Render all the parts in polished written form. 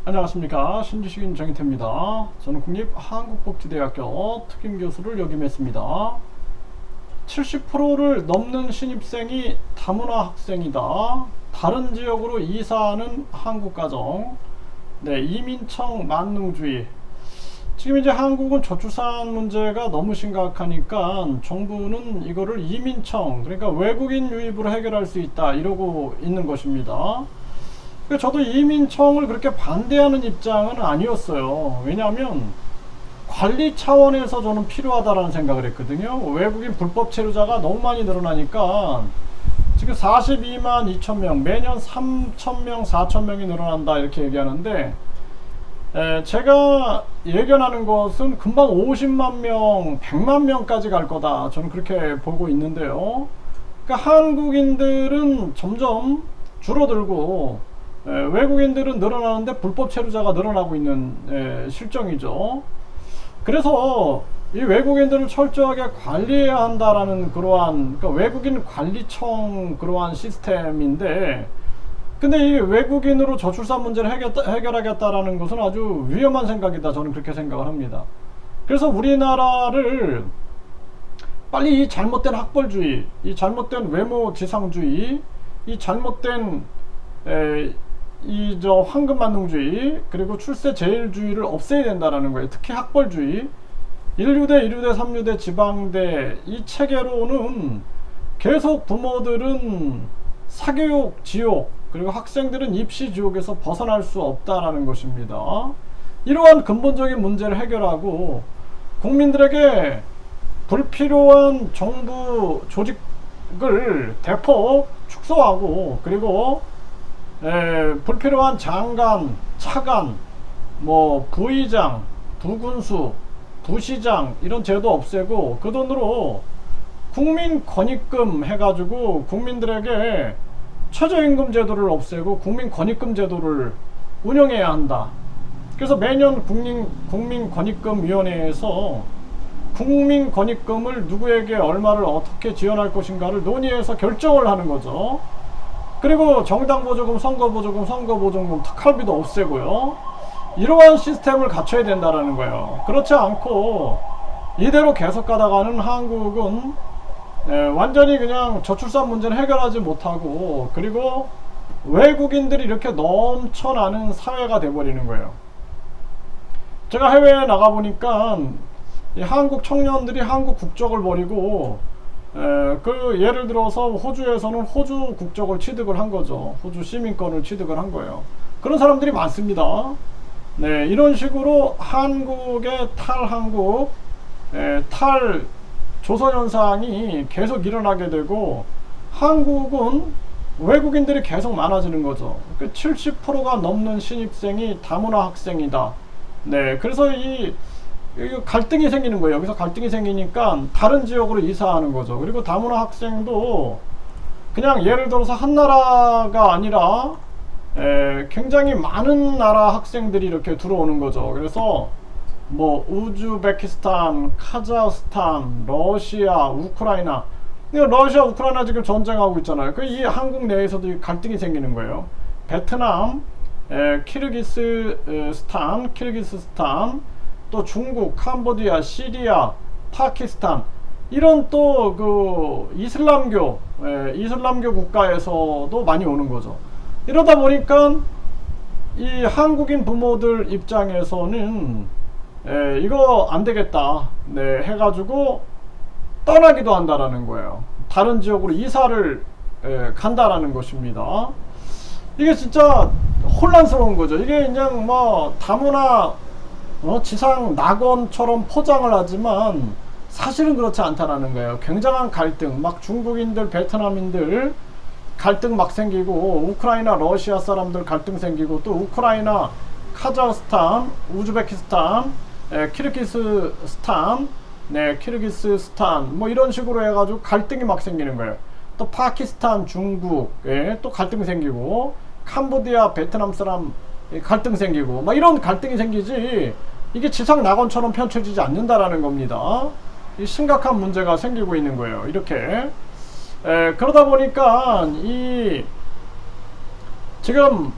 안녕하십니까. 신지식인 정희태입니다. 저는 국립한국복지대학교 특임교수를 역임했습니다. 70%를 넘는 신입생이 다문화 학생이다. 다른 지역으로 이사하는 한국가정. 네, 이민청 만능주의. 지금 이제 한국은 저출산 문제가 너무 심각하니까 정부는 이거를 이민청, 그러니까 외국인 유입으로 해결할 수 있다 이러고 있는 것입니다. 저도 이민청을 그렇게 반대하는 입장은 아니었어요. 왜냐하면 관리 차원에서 저는 필요하다라는 생각을 했거든요. 외국인 불법 체류자가 너무 많이 늘어나니까 지금 42만 2천명, 매년 3천명, 4천명이 늘어난다 이렇게 얘기하는데, 제가 예견하는 것은 금방 50만 명, 100만 명까지 갈 거다. 저는 그렇게 보고 있는데요. 그러니까 한국인들은 점점 줄어들고 외국인들은 늘어나는데 불법 체류자가 늘어나고 있는 실정이죠. 그래서 이 외국인들을 철저하게 관리해야 한다라는 그러한, 그러니까 외국인 관리청 그러한 시스템인데, 근데 이 외국인으로 저출산 문제를 해결하겠다라는 것은 아주 위험한 생각이다. 저는 그렇게 생각을 합니다. 그래서 우리나라를 빨리 이 잘못된 학벌주의, 이 잘못된 외모 지상주의, 이 잘못된 황금만능주의, 그리고 출세 제일주의를 없애야 된다라는 거예요. 특히 학벌주의, 1류대, 2류대, 3류대, 지방대 이 체계로는 계속 부모들은 사교육 지옥, 그리고 학생들은 입시 지옥에서 벗어날 수 없다라는 것입니다. 이러한 근본적인 문제를 해결하고 국민들에게 불필요한 정부 조직을 대폭 축소하고, 그리고 불필요한 장관, 차관, 부의장, 부군수, 부시장 이런 제도 없애고 그 돈으로 국민권익금 해가지고 국민들에게 최저임금 제도를 없애고 국민권익금 제도를 운영해야 한다. 그래서 매년 국민권익금위원회에서 국민권익금을 누구에게 얼마를 어떻게 지원할 것인가를 논의해서 결정을 하는 거죠. 그리고 정당보조금, 선거보조금, 선거보조금, 특활비도 없애고요. 이러한 시스템을 갖춰야 된다는 거예요. 그렇지 않고 이대로 계속 가다가는 한국은 완전히 그냥 저출산 문제는 해결하지 못하고, 그리고 외국인들이 이렇게 넘쳐나는 사회가 돼버리는 거예요. 제가 해외에 나가보니까 한국 청년들이 한국 국적을 버리고 예를 들어서 호주에서는 호주 국적을 취득을 한 거죠. 호주 시민권을 취득을 한 거예요. 그런 사람들이 많습니다. 네, 이런 식으로 한국의 탈한국, 탈조선 현상이 계속 일어나게 되고, 한국은 외국인들이 계속 많아지는 거죠. 70%가 넘는 신입생이 다문화 학생이다. 네, 그래서 이 갈등이 생기는 거예요. 여기서 갈등이 생기니까 다른 지역으로 이사하는 거죠. 그리고 다문화 학생도 그냥 예를 들어서 한 나라가 아니라 굉장히 많은 나라 학생들이 이렇게 들어오는 거죠. 그래서 우즈베키스탄, 카자흐스탄, 러시아, 우크라이나, 러시아, 우크라이나 지금 전쟁하고 있잖아요. 이 한국 내에서도 갈등이 생기는 거예요. 베트남, 키르기스스탄, 또 중국, 캄보디아, 시리아, 파키스탄 이런 또 이슬람교 국가에서도 많이 오는 거죠. 이러다 보니까 이 한국인 부모들 입장에서는 이거 안 되겠다, 네, 해가지고 떠나기도 한다라는 거예요. 다른 지역으로 이사를 간다라는 것입니다. 이게 진짜 혼란스러운 거죠. 이게 그냥 다문화 지상 낙원처럼 포장을 하지만 사실은 그렇지 않다라는 거예요. 굉장한 갈등, 중국인들, 베트남인들 갈등 막 생기고, 우크라이나, 러시아 사람들 갈등 생기고, 또 우크라이나, 카자흐스탄, 우즈베키스탄, 키르기스스탄, 이런 식으로 해가지고 갈등이 막 생기는 거예요. 또 파키스탄, 중국, 또 갈등 생기고, 캄보디아, 베트남 사람 갈등 생기고, 이런 갈등이 생기지, 이게 지상 낙원처럼 펼쳐지지 않는다라는 겁니다. 이 심각한 문제가 생기고 있는 거예요. 이렇게 그러다 보니까 지금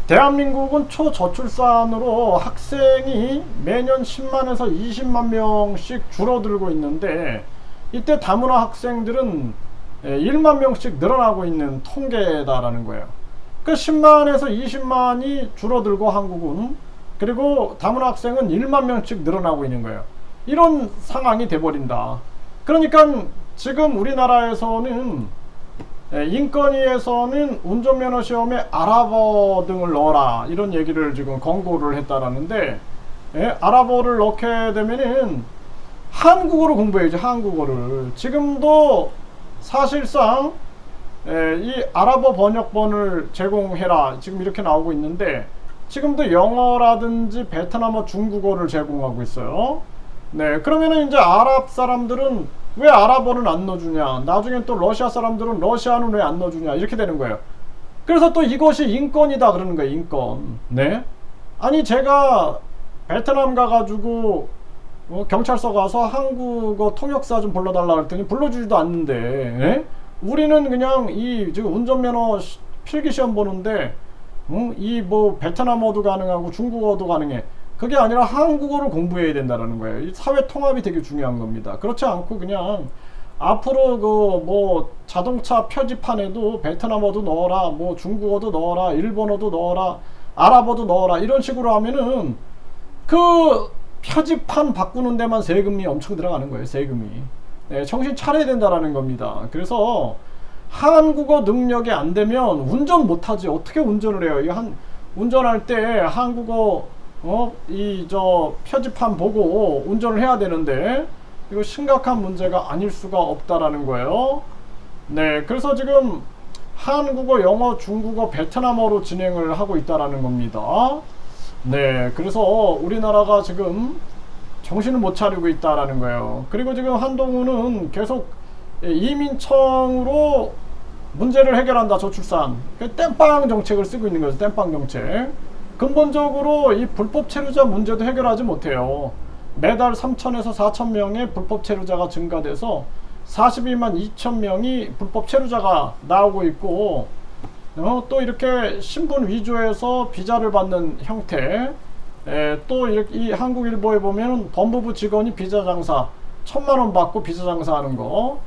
대한민국은 초저출산으로 학생이 매년 10만에서 20만 명씩 줄어들고 있는데, 이때 다문화 학생들은 1만 명씩 늘어나고 있는 통계다라는 거예요. 그 10만에서 20만이 줄어들고 한국은, 그리고 다문화 학생은 1만 명씩 늘어나고 있는 거예요. 이런 상황이 돼버린다. 그러니까 지금 우리나라에서는 인건위에서는 운전면허 시험에 아랍어 등을 넣어라, 이런 얘기를 지금 권고를 했다라는데, 아랍어를 넣게 되면은 한국어로 공부해야지, 한국어를. 지금도 사실상 이 아랍어 번역본을 제공해라, 지금 이렇게 나오고 있는데, 지금도 영어라든지 베트남어, 중국어를 제공하고 있어요. 네, 그러면은 이제 아랍 사람들은 왜 아랍어는 안 넣어주냐, 나중에 또 러시아 사람들은 러시아는 왜 안 넣어주냐, 이렇게 되는 거예요. 그래서 또 이것이 인권이다 그러는 거예요, 인권. 네, 아니 제가 베트남 가가지고 경찰서 가서 한국어 통역사 좀 불러달라 그랬더니 불러주지도 않는데, 예? 우리는 그냥 이 지금 운전면허 필기시험 보는데 이 뭐 베트남어도 가능하고 중국어도 가능해. 그게 아니라 한국어를 공부해야 된다는 거예요. 이 사회 통합이 되게 중요한 겁니다. 그렇지 않고 그냥 앞으로 그 뭐 자동차 표지판에도 베트남어도 넣어라, 뭐 중국어도 넣어라, 일본어도 넣어라, 아랍어도 넣어라, 이런 식으로 하면은 그 표지판 바꾸는 데만 세금이 엄청 들어가는 거예요, 세금이. 네, 정신 차려야 된다라는 겁니다. 그래서 한국어 능력이 안 되면 운전 못하지. 어떻게 운전을 해요? 이거 운전할 때 한국어 이 저 표지판 보고 운전을 해야 되는데, 이거 심각한 문제가 아닐 수가 없다라는 거예요. 네, 그래서 지금 한국어, 영어, 중국어, 베트남어로 진행을 하고 있다라는 겁니다. 네, 그래서 우리나라가 지금 정신을 못 차리고 있다라는 거예요. 그리고 지금 한동훈은 계속 이민청으로 문제를 해결한다, 저출산. 땜빵 정책을 쓰고 있는 거죠, 땜빵 정책. 근본적으로 이 불법 체류자 문제도 해결하지 못해요. 매달 3천에서 4천 명의 불법 체류자가 증가돼서 42만 2천 명이 불법 체류자가 나오고 있고, 또 이렇게 신분 위조해서 비자를 받는 형태. 또 이 한국일보에 보면 법무부 직원이 비자 장사 1,000만원 받고 비자 장사하는 거.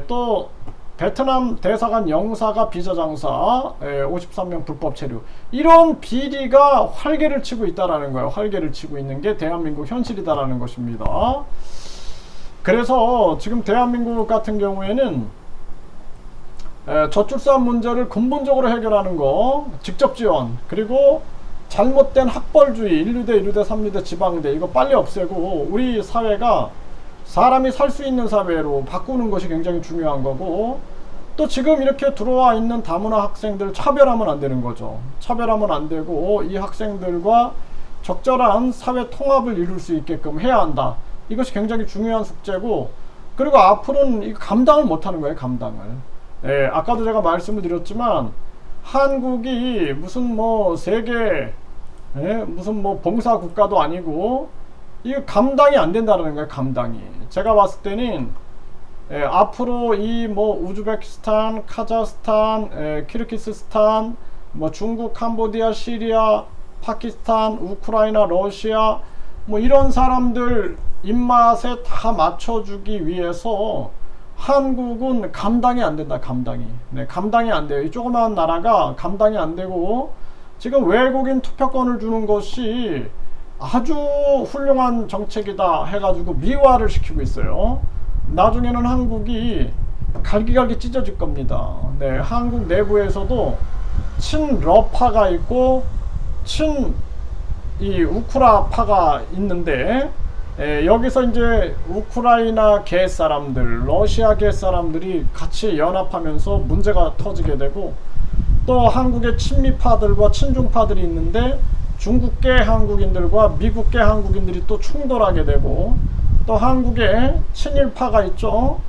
또 베트남 대사관 영사가 비자 장사 53명 불법 체류. 이런 비리가 활개를 치고 있다라는 거예요. 활개를 치고 있는 게 대한민국 현실이다라는 것입니다. 그래서 지금 대한민국 같은 경우에는 저출산 문제를 근본적으로 해결하는 거, 직접 지원, 그리고 잘못된 학벌주의, 1류대, 2류대, 3류대, 지방대, 이거 빨리 없애고 우리 사회가 사람이 살 수 있는 사회로 바꾸는 것이 굉장히 중요한 거고, 또 지금 이렇게 들어와 있는 다문화 학생들 차별하면 안 되는 거죠. 차별하면 안 되고 이 학생들과 적절한 사회 통합을 이룰 수 있게끔 해야 한다. 이것이 굉장히 중요한 숙제고, 그리고 앞으로는 이거 감당을 못하는 거예요, 감당을. 아까도 제가 말씀을 드렸지만 한국이 무슨 뭐 세계 무슨 뭐 봉사 국가도 아니고 이거 감당이 안 된다는 거예요, 감당이. 제가 봤을 때는 앞으로 이 뭐 우즈베키스탄, 카자흐스탄, 키르기스스탄, 뭐 중국, 캄보디아, 시리아, 파키스탄, 우크라이나, 러시아, 뭐 이런 사람들 입맛에 다 맞춰주기 위해서 한국은 감당이 안 된다, 감당이. 네, 감당이 안 돼요. 이 조그마한 나라가 감당이 안 되고, 지금 외국인 투표권을 주는 것이 아주 훌륭한 정책이다 해가지고 미화를 시키고 있어요. 나중에는 한국이 갈기갈기 찢어질 겁니다. 네, 한국 내부에서도 친러파가 있고 이 우크라파가 있는데, 여기서 이제 우크라이나계 사람들, 러시아계 사람들이 같이 연합하면서 문제가 터지게 되고, 또 한국의 친미파들과 친중파들이 있는데 중국계 한국인들과 미국계 한국인들이 또 충돌하게 되고, 또 한국에 친일파가 있죠.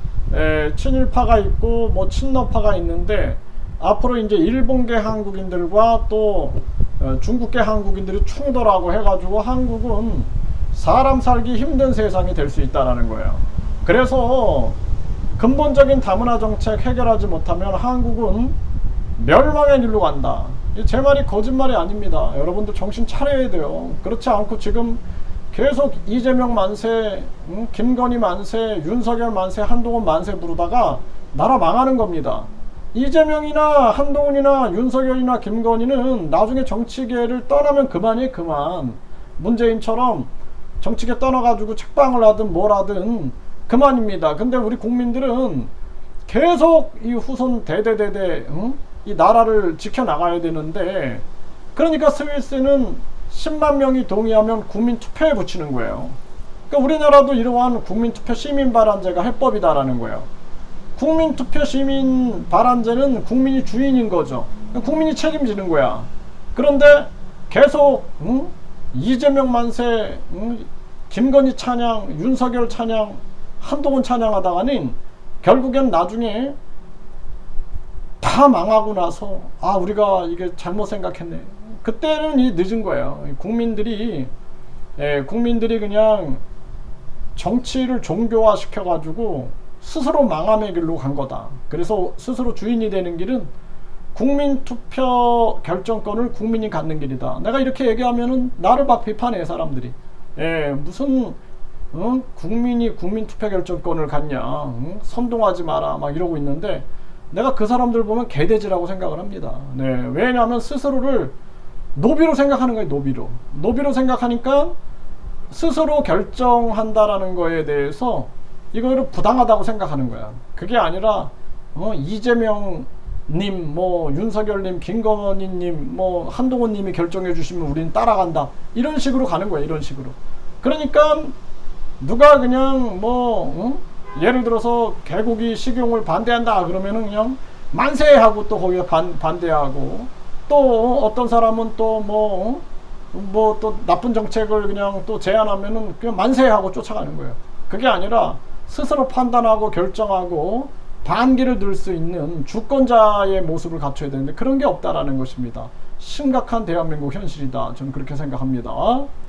친일파가 있고 뭐 친러파가 있는데, 앞으로 이제 일본계 한국인들과 또 중국계 한국인들이 충돌하고 해가지고 한국은 사람 살기 힘든 세상이 될 수 있다는 거예요. 그래서 근본적인 다문화 정책 해결하지 못하면 한국은 멸망의 길로 간다. 제 말이 거짓말이 아닙니다. 여러분들 정신 차려야 돼요. 그렇지 않고 지금 계속 이재명 만세, 김건희 만세, 윤석열 만세, 한동훈 만세 부르다가 나라 망하는 겁니다. 이재명이나 한동훈이나 윤석열이나 김건희는 나중에 정치계를 떠나면 그만이에요. 그만. 문재인처럼 정치계 떠나가지고 책방을 하든 뭘 하든 그만입니다. 근데 우리 국민들은 계속 이 후손 대대대대 이 나라를 지켜나가야 되는데, 그러니까 스위스는 10만 명이 동의하면 국민투표에 붙이는 거예요. 그러니까 우리나라도 이러한 국민투표 시민발안제가 해법이다라는 거예요. 국민투표 시민발안제는 국민이 주인인 거죠. 국민이 책임지는 거야. 그런데 계속 이재명 만세, 김건희 찬양, 윤석열 찬양, 한동훈 찬양하다가는 결국엔 나중에 다 망하고 나서 우리가 이게 잘못 생각했네. 그때는 이 늦은 거예요. 국민들이 그냥 정치를 종교화 시켜가지고 스스로 망함의 길로 간 거다. 그래서 스스로 주인이 되는 길은 국민투표 결정권을 국민이 갖는 길이다. 내가 이렇게 얘기하면은 나를 막 비판해 사람들이. 무슨 국민이 국민투표 결정권을 갖냐, 선동하지 마라 막 이러고 있는데, 내가 그 사람들 보면 개돼지라고 생각을 합니다. 왜냐하면 스스로를 노비로 생각하는 거예요. 노비로 생각하니까 스스로 결정한다라는 거에 대해서 이거를 부당하다고 생각하는 거야. 그게 아니라 이재명 님, 윤석열님, 김건희님, 한동훈님이 결정해 주시면 우리는 따라간다, 이런 식으로 가는 거야. 이런 식으로. 그러니까 누가 그냥 예를 들어서 개고기 식용을 반대한다 그러면은 그냥 만세하고 또 거기에 반대하고, 또 어떤 사람은 또 또 나쁜 정책을 그냥 또 제안하면은 그냥 만세하고 쫓아가는 거예요. 그게 아니라 스스로 판단하고 결정하고 반기를 들 수 있는 주권자의 모습을 갖춰야 되는데, 그런 게 없다라는 것입니다. 심각한 대한민국 현실이다. 저는 그렇게 생각합니다.